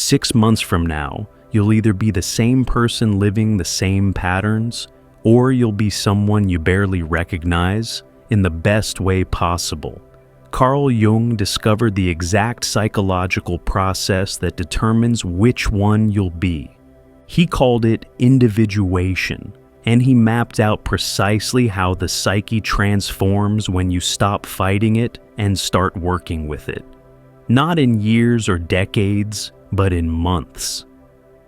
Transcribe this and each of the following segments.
6 months from now, you'll either be the same person living the same patterns, or you'll be someone you barely recognize in the best way possible. Carl Jung discovered the exact psychological process that determines which one you'll be. He called it individuation, and he mapped out precisely how the psyche transforms when you stop fighting it and start working with it. Not in years or decades, but in months.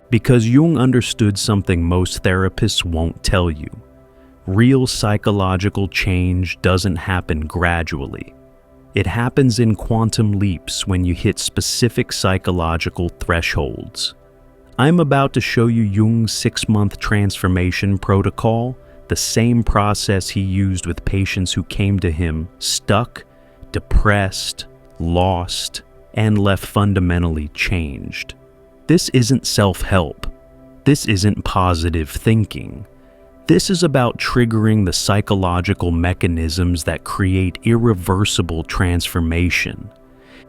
Because Jung understood something most therapists won't tell you. Real psychological change doesn't happen gradually. It happens in quantum leaps when you hit specific psychological thresholds. I'm about to show you Jung's 6-month transformation protocol, the same process he used with patients who came to him stuck, depressed, lost, and left fundamentally changed. This isn't self-help. This isn't positive thinking. This is about triggering the psychological mechanisms that create irreversible transformation.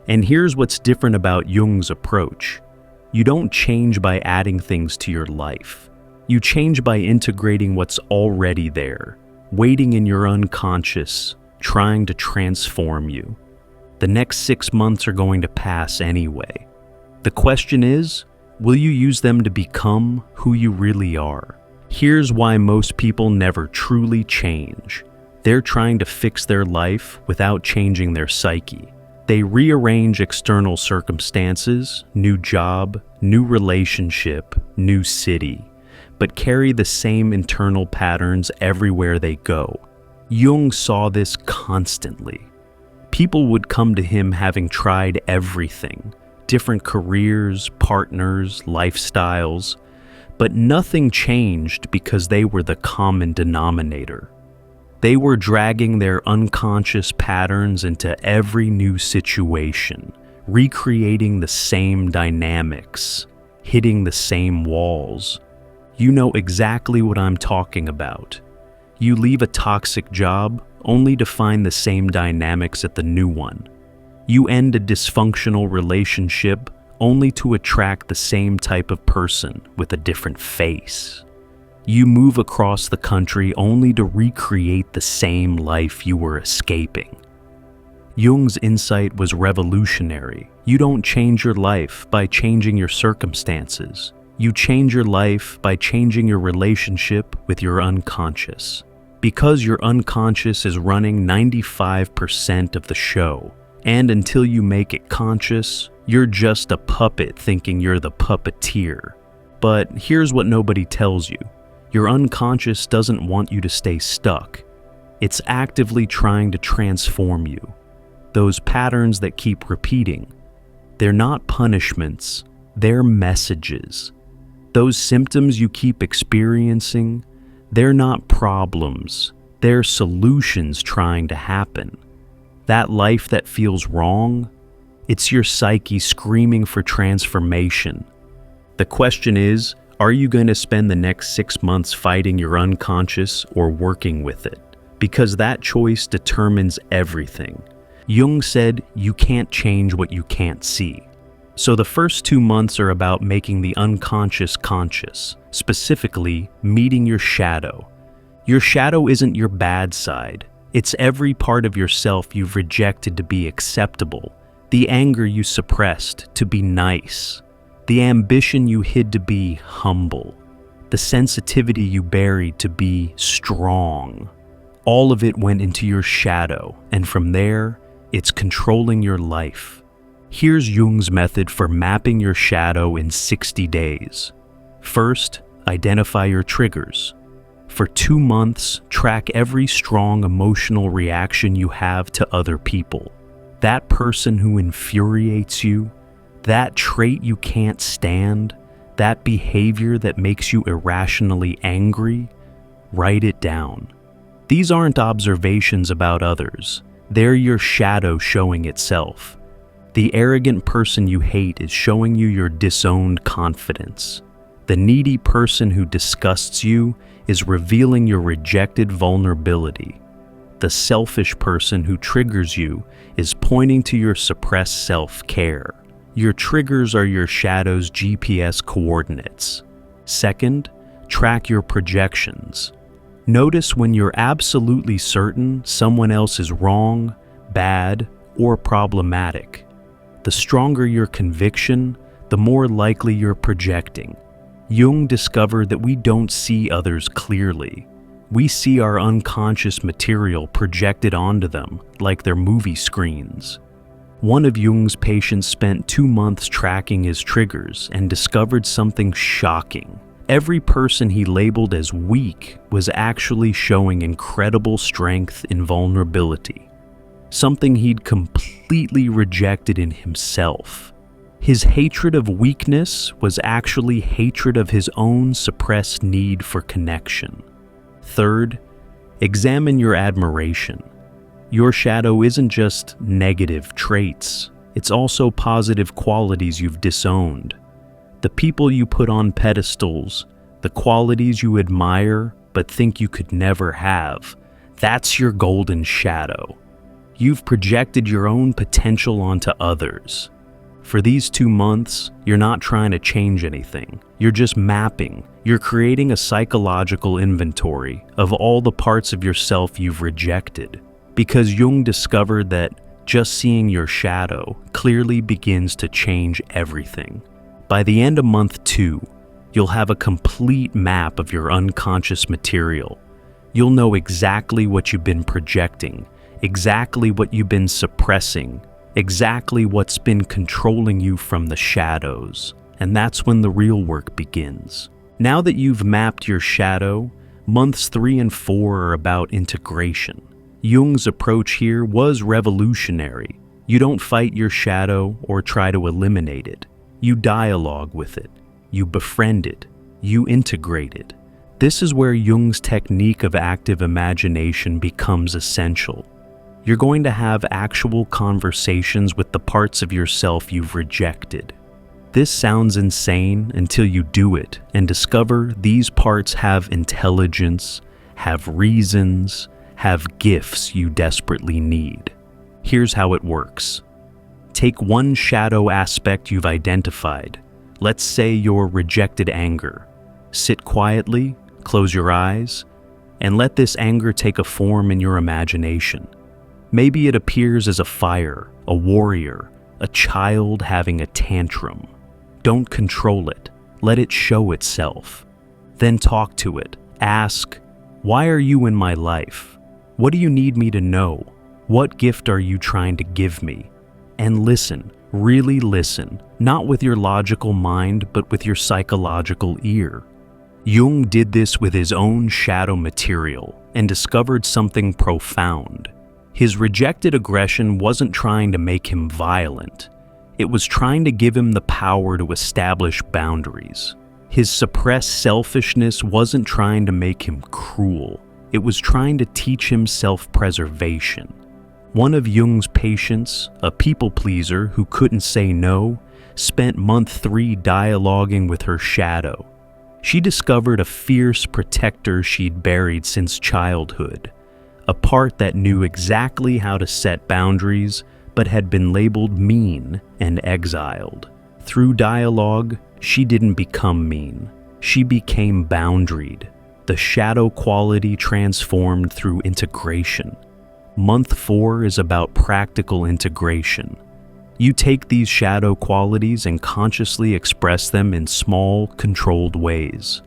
And here's what's different about Jung's approach. You don't change by adding things to your life. You change by integrating what's already there, waiting in your unconscious, trying to transform you. The next 6 months are going to pass anyway. The question is, will you use them to become who you really are? Here's why most people never truly change. They're trying to fix their life without changing their psyche. They rearrange external circumstances, new job, new relationship, new city, but carry the same internal patterns everywhere they go. Jung saw this constantly. People would come to him having tried everything, different careers, partners, lifestyles, but nothing changed because they were the common denominator. They were dragging their unconscious patterns into every new situation, recreating the same dynamics, hitting the same walls. You know exactly what I'm talking about. You leave a toxic job only to find the same dynamics at the new one. You end a dysfunctional relationship only to attract the same type of person with a different face. You move across the country only to recreate the same life you were escaping. Jung's insight was revolutionary. You don't change your life by changing your circumstances. You change your life by changing your relationship with your unconscious. Because your unconscious is running 95% of the show, and until you make it conscious, you're just a puppet thinking you're the puppeteer. But here's what nobody tells you. Your unconscious doesn't want you to stay stuck. It's actively trying to transform you. Those patterns that keep repeating, they're not punishments, they're messages. Those symptoms you keep experiencing, they're not problems, they're solutions trying to happen. That life that feels wrong, it's your psyche screaming for transformation. The question is, are you going to spend the next 6 months fighting your unconscious or working with it? Because that choice determines everything. Jung said, you can't change what you can't see. So the first 2 months are about making the unconscious conscious, specifically meeting your shadow. Your shadow isn't your bad side. It's every part of yourself you've rejected to be acceptable, the anger you suppressed to be nice, the ambition you hid to be humble, the sensitivity you buried to be strong. All of it went into your shadow, and from there, it's controlling your life. Here's Jung's method for mapping your shadow in 60 days. First, identify your triggers. For 2 months, track every strong emotional reaction you have to other people. That person who infuriates you, that trait you can't stand, that behavior that makes you irrationally angry, write it down. These aren't observations about others. They're your shadow showing itself. The arrogant person you hate is showing you your disowned confidence. The needy person who disgusts you is revealing your rejected vulnerability. The selfish person who triggers you is pointing to your suppressed self-care. Your triggers are your shadow's GPS coordinates. Second, track your projections. Notice when you're absolutely certain someone else is wrong, bad, or problematic. The stronger your conviction, the more likely you're projecting. Jung discovered that we don't see others clearly. We see our unconscious material projected onto them like they're movie screens. One of Jung's patients spent 2 months tracking his triggers and discovered something shocking. Every person he labeled as weak was actually showing incredible strength and vulnerability, something he'd completely rejected in himself. His hatred of weakness was actually hatred of his own suppressed need for connection. Third, examine your admiration. Your shadow isn't just negative traits, it's also positive qualities you've disowned. The people you put on pedestals, the qualities you admire but think you could never have, that's your golden shadow. You've projected your own potential onto others. For these 2 months, you're not trying to change anything. You're just mapping. You're creating a psychological inventory of all the parts of yourself you've rejected. Because Jung discovered that just seeing your shadow clearly begins to change everything. By the end of month 2, you'll have a complete map of your unconscious material. You'll know exactly what you've been projecting, exactly what you've been suppressing, exactly what's been controlling you from the shadows. And that's when the real work begins. Now that you've mapped your shadow, months 3 and 4 are about integration. Jung's approach here was revolutionary. You don't fight your shadow or try to eliminate it. You dialogue with it. You befriend it. You integrate it. This is where Jung's technique of active imagination becomes essential. You're going to have actual conversations with the parts of yourself you've rejected. This sounds insane until you do it and discover these parts have intelligence, have reasons, have gifts you desperately need. Here's how it works. Take one shadow aspect you've identified. Let's say your rejected anger. Sit quietly, close your eyes, and let this anger take a form in your imagination. Maybe it appears as a fire, a warrior, a child having a tantrum. Don't control it. Let it show itself. Then talk to it. Ask, why are you in my life? What do you need me to know? What gift are you trying to give me? And listen, really listen, not with your logical mind, but with your psychological ear. Jung did this with his own shadow material and discovered something profound. His rejected aggression wasn't trying to make him violent. It was trying to give him the power to establish boundaries. His suppressed selfishness wasn't trying to make him cruel. It was trying to teach him self-preservation. One of Jung's patients, a people-pleaser who couldn't say no, spent month 3 dialoguing with her shadow. She discovered a fierce protector she'd buried since childhood. A part that knew exactly how to set boundaries, but had been labeled mean and exiled. Through dialogue, she didn't become mean. She became boundaried. The shadow quality transformed through integration. Month 4 is about practical integration. You take these shadow qualities and consciously express them in small, controlled ways.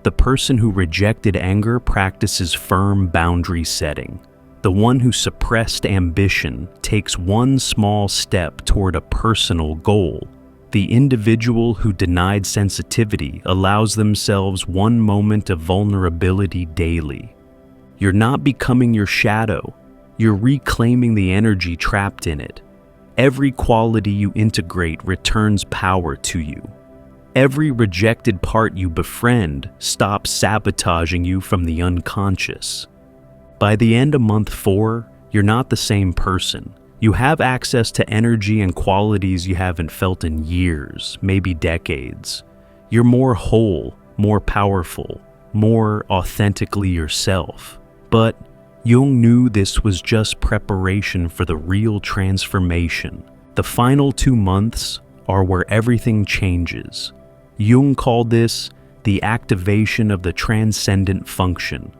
The person who rejected anger practices firm boundary setting. The one who suppressed ambition takes one small step toward a personal goal. The individual who denied sensitivity allows themselves one moment of vulnerability daily. You're not becoming your shadow. You're reclaiming the energy trapped in it. Every quality you integrate returns power to you. Every rejected part you befriend stops sabotaging you from the unconscious. By the end of month 4, you're not the same person. You have access to energy and qualities you haven't felt in years, maybe decades. You're more whole, more powerful, more authentically yourself. But Jung knew this was just preparation for the real transformation. The final 2 months are where everything changes. Jung called this the activation of the transcendent function,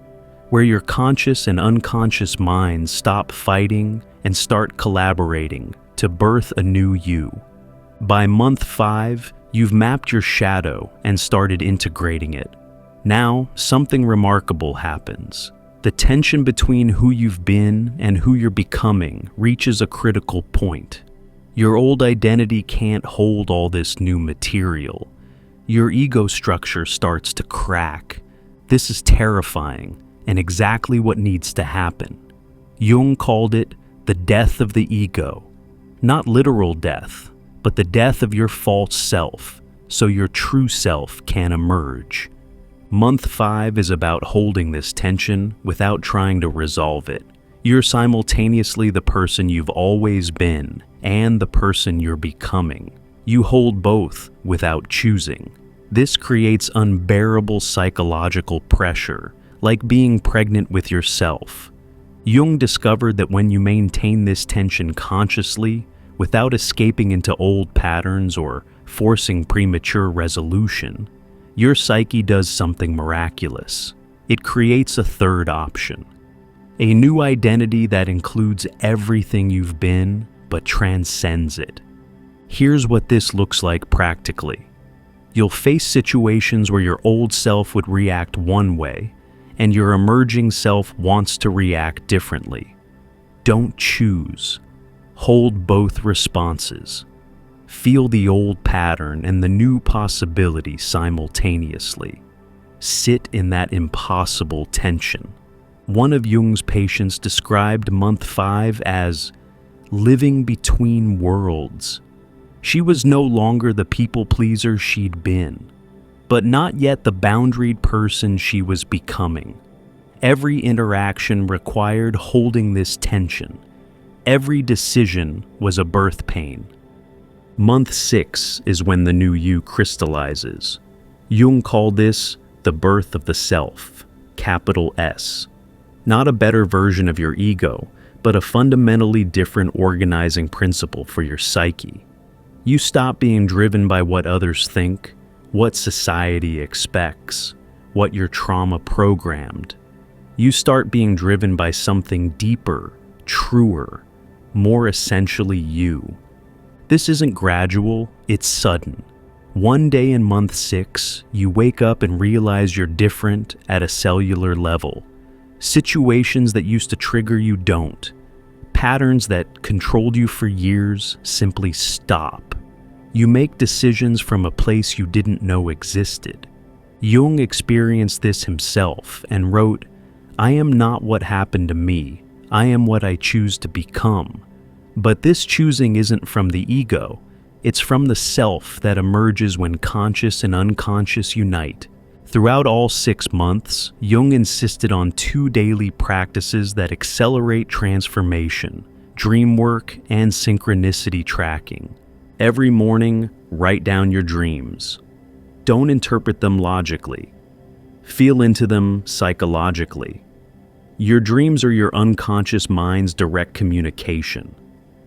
where your conscious and unconscious minds stop fighting and start collaborating to birth a new you. By month 5, you've mapped your shadow and started integrating it. Now, something remarkable happens. The tension between who you've been and who you're becoming reaches a critical point. Your old identity can't hold all this new material. Your ego structure starts to crack. This is terrifying and exactly what needs to happen. Jung called it the death of the ego. Not literal death, but the death of your false self, so your true self can emerge. Month 5 is about holding this tension without trying to resolve it. You're simultaneously the person you've always been and the person you're becoming. You hold both without choosing. This creates unbearable psychological pressure, like being pregnant with yourself. Jung discovered that when you maintain this tension consciously, without escaping into old patterns or forcing premature resolution, your psyche does something miraculous. It creates a third option. A new identity that includes everything you've been, but transcends it. Here's what this looks like practically. You'll face situations where your old self would react one way, and your emerging self wants to react differently. Don't choose. Hold both responses. Feel the old pattern and the new possibility simultaneously. Sit in that impossible tension. One of Jung's patients described month 5 as living between worlds. She was no longer the people pleaser she'd been, but not yet the boundaried person she was becoming. Every interaction required holding this tension. Every decision was a birth pain. Month 6 is when the new you crystallizes. Jung called this the birth of the self, capital S. Not a better version of your ego, but a fundamentally different organizing principle for your psyche. You stop being driven by what others think, what society expects, what your trauma programmed. You start being driven by something deeper, truer, more essentially you. This isn't gradual, it's sudden. One day in month 6, you wake up and realize you're different at a cellular level. Situations that used to trigger you don't. Patterns that controlled you for years simply stop. You make decisions from a place you didn't know existed. Jung experienced this himself and wrote, "I am not what happened to me, I am what I choose to become." But this choosing isn't from the ego, it's from the self that emerges when conscious and unconscious unite. Throughout all 6 months, Jung insisted on 2 daily practices that accelerate transformation: dream work and synchronicity tracking. Every morning, write down your dreams. Don't interpret them logically. Feel into them psychologically. Your dreams are your unconscious mind's direct communication.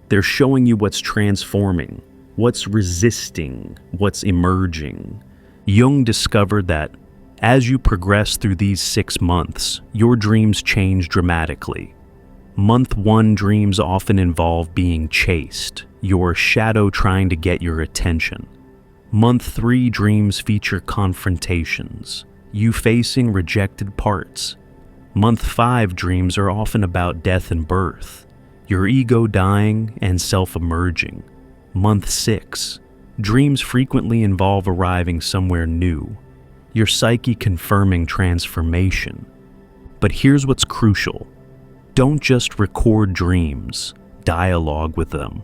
They're showing you what's transforming, what's resisting, what's emerging. Jung discovered that as you progress through these 6 months, your dreams change dramatically. Month 1 dreams often involve being chased, your shadow trying to get your attention. Month 3 dreams feature confrontations, you facing rejected parts. Month 5 dreams are often about death and birth, your ego dying and self-emerging. Month 6, dreams frequently involve arriving somewhere new, your psyche confirming transformation. But here's what's crucial. Don't just record dreams, dialogue with them.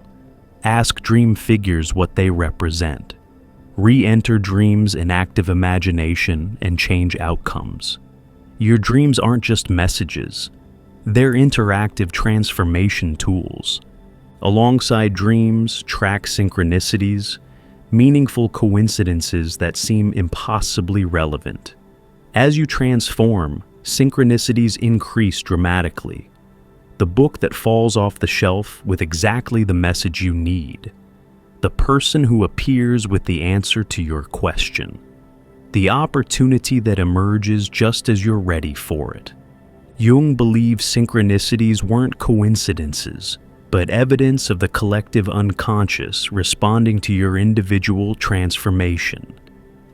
Ask dream figures what they represent. Re-enter dreams in active imagination and change outcomes. Your dreams aren't just messages. They're interactive transformation tools. Alongside dreams, track synchronicities, meaningful coincidences that seem impossibly relevant. As you transform, synchronicities increase dramatically. The book that falls off the shelf with exactly the message you need. the person who appears with the answer to your question, the opportunity that emerges just as you're ready for it. Jung believed synchronicities weren't coincidences, but evidence of the collective unconscious responding to your individual transformation.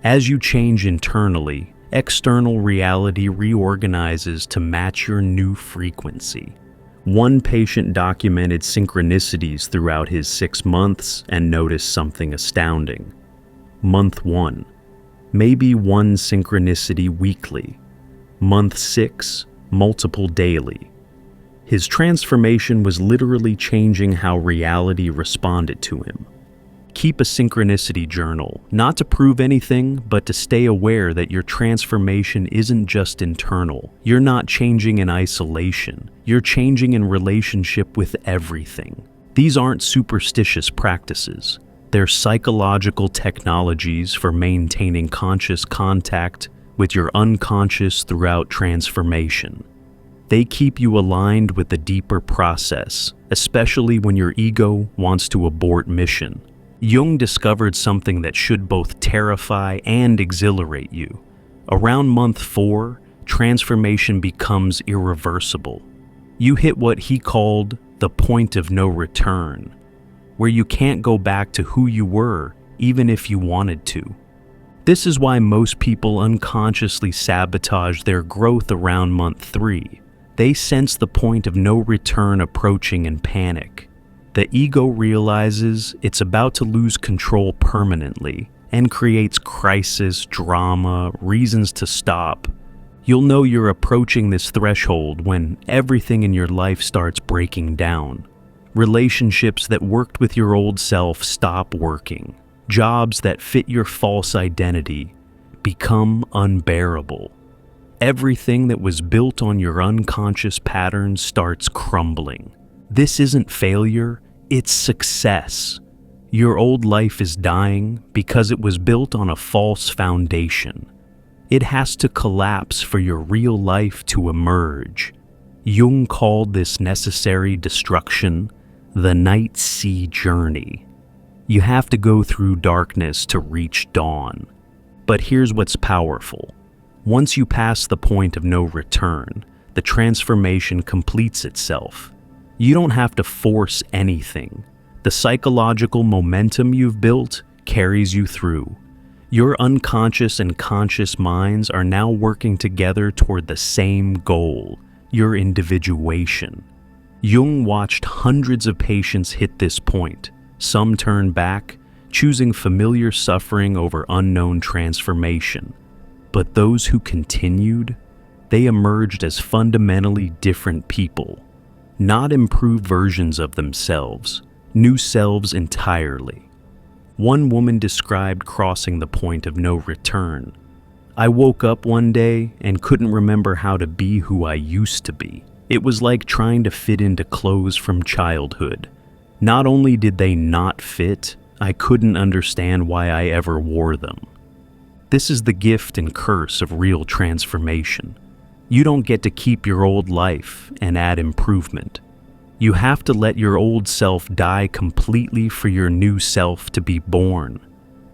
As you change internally, external reality reorganizes to match your new frequency. One patient documented synchronicities throughout his 6 months and noticed something astounding. Month 1, maybe one synchronicity weekly. Month 6, multiple daily. His transformation was literally changing how reality responded to him. Keep a synchronicity journal, not to prove anything, but to stay aware that your transformation isn't just internal. You're not changing in isolation. You're changing in relationship with everything. These aren't superstitious practices. They're psychological technologies for maintaining conscious contact with your unconscious throughout transformation. They keep you aligned with the deeper process, especially when your ego wants to abort mission. Jung discovered something that should both terrify and exhilarate you. Around month 4, transformation becomes irreversible. You hit what he called the point of no return, where you can't go back to who you were, even if you wanted to. This is why most people unconsciously sabotage their growth around month 3. They sense the point of no return approaching and panic. The ego realizes it's about to lose control permanently and creates crisis, drama, reasons to stop. You'll know you're approaching this threshold when everything in your life starts breaking down. Relationships that worked with your old self stop working. Jobs that fit your false identity become unbearable. Everything that was built on your unconscious patterns starts crumbling. This isn't failure, it's success. Your old life is dying because it was built on a false foundation. It has to collapse for your real life to emerge. Jung called this necessary destruction the night sea journey. You have to go through darkness to reach dawn. But here's what's powerful. Once you pass the point of no return, the transformation completes itself. You don't have to force anything. The psychological momentum you've built carries you through. Your unconscious and conscious minds are now working together toward the same goal, your individuation. Jung watched hundreds of patients hit this point. Some turned back, choosing familiar suffering over unknown transformation. But those who continued, they emerged as fundamentally different people. Not improved versions of themselves, new selves entirely. One woman described crossing the point of no return. I woke up one day and couldn't remember how to be who I used to be. It was like trying to fit into clothes from childhood. Not only did they not fit, I couldn't understand why I ever wore them. This is the gift and curse of real transformation. You don't get to keep your old life and add improvement. You have to let your old self die completely for your new self to be born.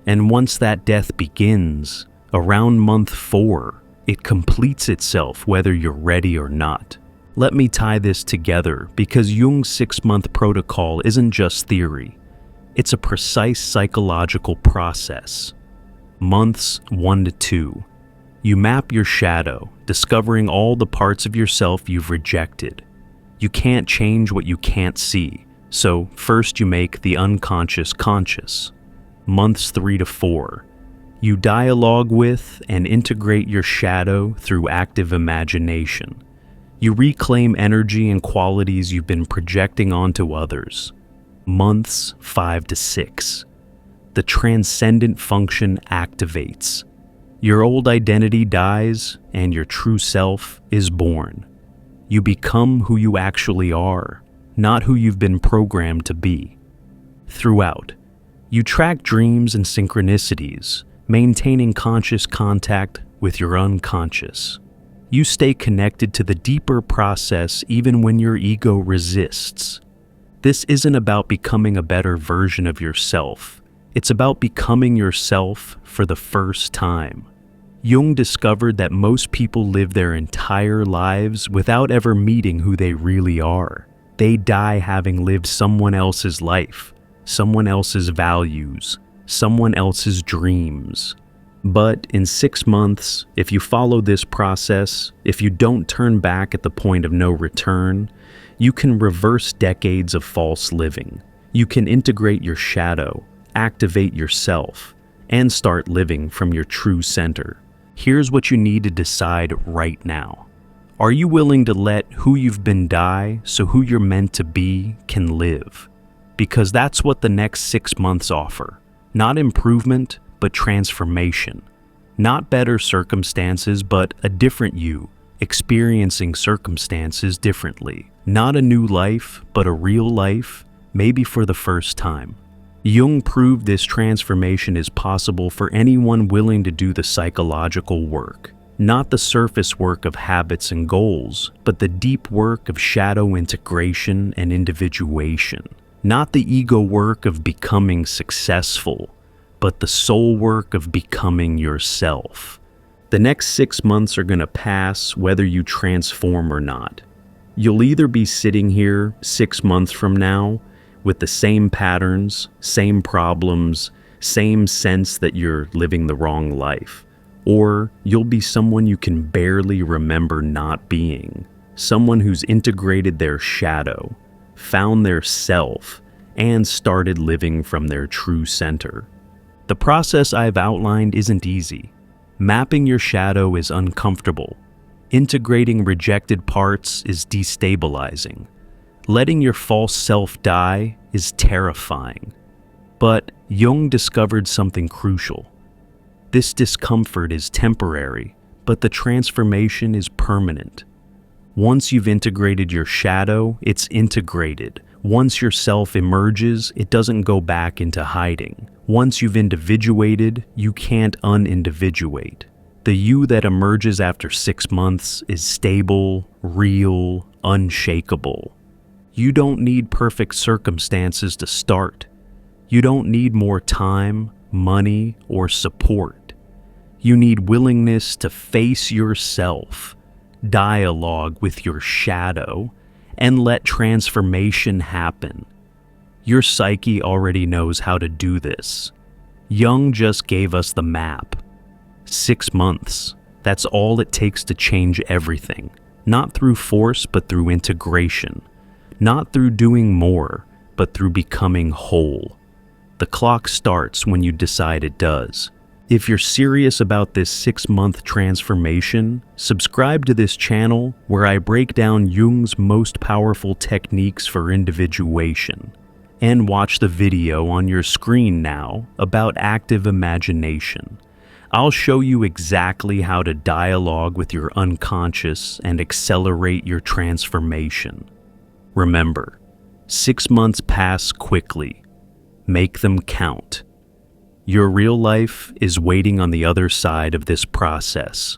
And once that death begins, around month 4, it completes itself whether you're ready or not. Let me tie this together because Jung's 6-month protocol isn't just theory. It's a precise psychological process. Months 1 to 2. You map your shadow, discovering all the parts of yourself you've rejected. You can't change what you can't see, so first you make the unconscious conscious. Months 3 to 4. You dialogue with and integrate your shadow through active imagination. You reclaim energy and qualities you've been projecting onto others. Months 5 to 6. The transcendent function activates. Your old identity dies and your true self is born. You become who you actually are, not who you've been programmed to be. Throughout, you track dreams and synchronicities, maintaining conscious contact with your unconscious. You stay connected to the deeper process even when your ego resists. This isn't about becoming a better version of yourself. It's about becoming yourself for the first time. Jung discovered that most people live their entire lives without ever meeting who they really are. They die having lived someone else's life, someone else's values, someone else's dreams. But in 6 months, if you follow this process, if you don't turn back at the point of no return, you can reverse decades of false living. You can integrate your shadow, activate yourself, and start living from your true center. Here's what you need to decide right now. Are you willing to let who you've been die so who you're meant to be can live? Because that's what the next 6 months offer. Not improvement, but transformation. Not better circumstances, but a different you, experiencing circumstances differently. Not a new life, but a real life, maybe for the first time. Jung proved this transformation is possible for anyone willing to do the psychological work. Not the surface work of habits and goals, but the deep work of shadow integration and individuation. Not the ego work of becoming successful, but the soul work of becoming yourself. The next 6 months are going to pass whether you transform or not. You'll either be sitting here 6 months from now with the same patterns, same problems, same sense that you're living the wrong life, or you'll be someone you can barely remember not being, someone who's integrated their shadow, found their self, and started living from their true center. The process I've outlined isn't easy. Mapping your shadow is uncomfortable. Integrating rejected parts is destabilizing. Letting your false self die is terrifying. But Jung discovered something crucial. This discomfort is temporary, but the transformation is permanent. Once you've integrated your shadow, it's integrated. Once your self emerges, it doesn't go back into hiding. Once you've individuated, you can't unindividuate. The you that emerges after 6 months is stable, real, unshakable. You don't need perfect circumstances to start. You don't need more time, money, or support. You need willingness to face yourself, dialogue with your shadow, and let transformation happen. Your psyche already knows how to do this. Jung just gave us the map. 6 months. That's all it takes to change everything. Not through force, but through integration. Not through doing more, but through becoming whole. The clock starts when you decide it does. If you're serious about this 6-month transformation, subscribe to this channel where I break down Jung's most powerful techniques for individuation. And watch the video on your screen now about active imagination. I'll show you exactly how to dialogue with your unconscious and accelerate your transformation. Remember, 6 months pass quickly. Make them count. Your real life is waiting on the other side of this process.